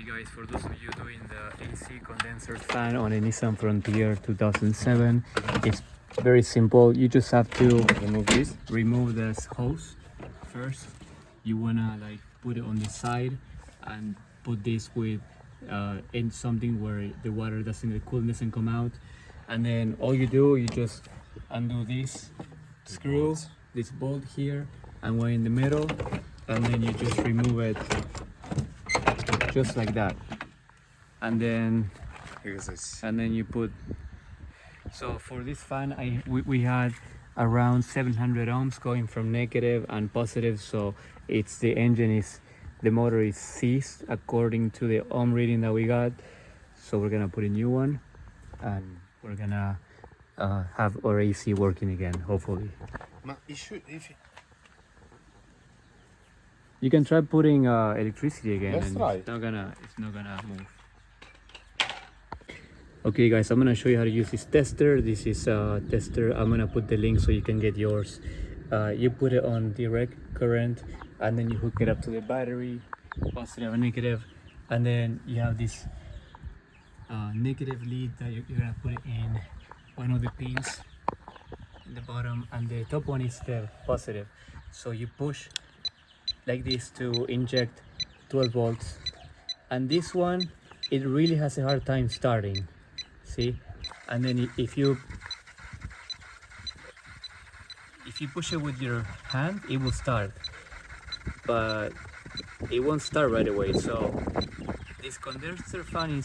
Guys, for those of you doing the AC condenser fan on a Nissan Frontier 2007, it's very simple. You just have to remove this hose first. You wanna like put it on the side and put this with in something where the water doesn't, the coolant doesn't come out. And then all you do, you just undo this screw, this bolt here, and we're in the middle, and then you just remove it just like that. And then you put, so for this fan we had around 700 ohms going from negative and positive, so it's the motor is seized according to the ohm reading that we got. So we're gonna put a new one and we're gonna have our AC working again, hopefully. You can try putting electricity again. Let's try. It's not gonna move. Okay guys, I'm gonna show you how to use this tester. This is a tester. I'm gonna put the link so you can get yours. You put it on direct current and then you hook it up to the battery, positive and negative, and then you have this negative lead that you're gonna put it in one of the pins in the bottom, and the top one is the positive. So you push like this to inject 12 volts, and this one, it really has a hard time starting, see? And then if you push it with your hand, it will start, but it won't start right away. So this condenser fan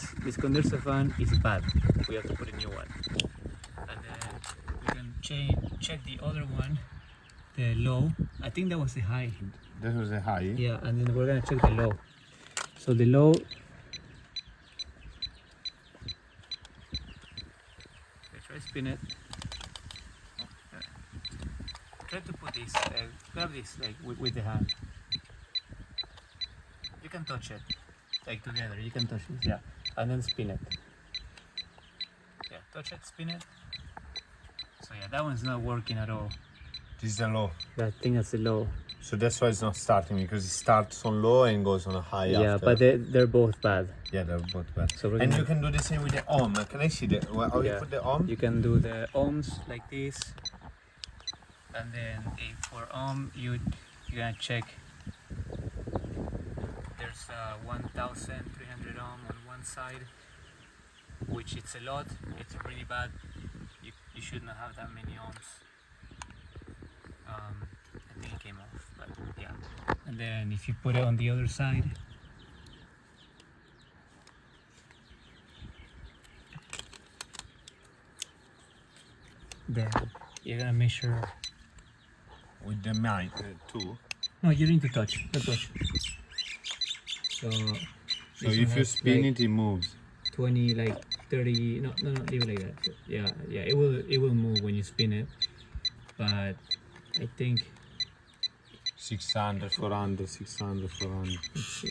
is bad. We have to put a new one, and then we can check the other one, the low. I think that was the high. This was a high. Yeah, and then we're gonna check the low. So the low, try to spin it. Try to put this, grab this like with the hand. You can touch it, like together. You can touch it, yeah, and then spin it. Yeah, touch it, spin it. So yeah, that one's not working at all. This is the low. I think that's the low. So that's why it's not starting, because it starts on low and goes on a high. Yeah, after. but they're both bad. Yeah, they're both bad. So and you can do the same with the ohm. Can I see how you put the ohm? You can do the ohms like this, and then for ohm you're gonna check. There's 1,300 ohm on one side, which it's a lot. It's really bad. You should not have that many ohms. I think it came off, but yeah. And then if you put it on the other side, then you're gonna measure With the mic too. No, you need to touch. Don't touch. So if you spin it, it moves. 20, like 30. No, leave it like that. So, yeah. It will move when you spin it, but I think 600, 400, 600, 400. let's see.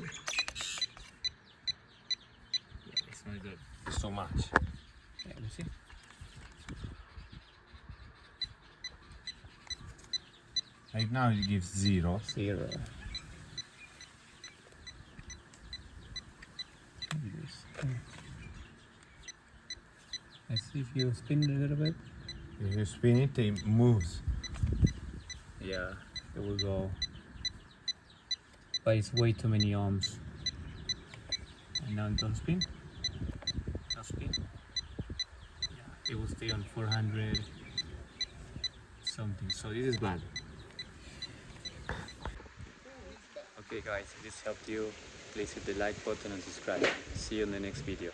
Yeah, it's not good. It's so much. Yeah, let's see. Right now it gives 0. 0. Let's see if you spin it a little bit. If you spin it, it moves. Yeah, it will go. But it's way too many ohms. And now don't spin. Don't spin. Yeah, it will stay on 400 something. So this is bad. Okay guys, if this helped you, please hit the like button and subscribe. See you in the next video.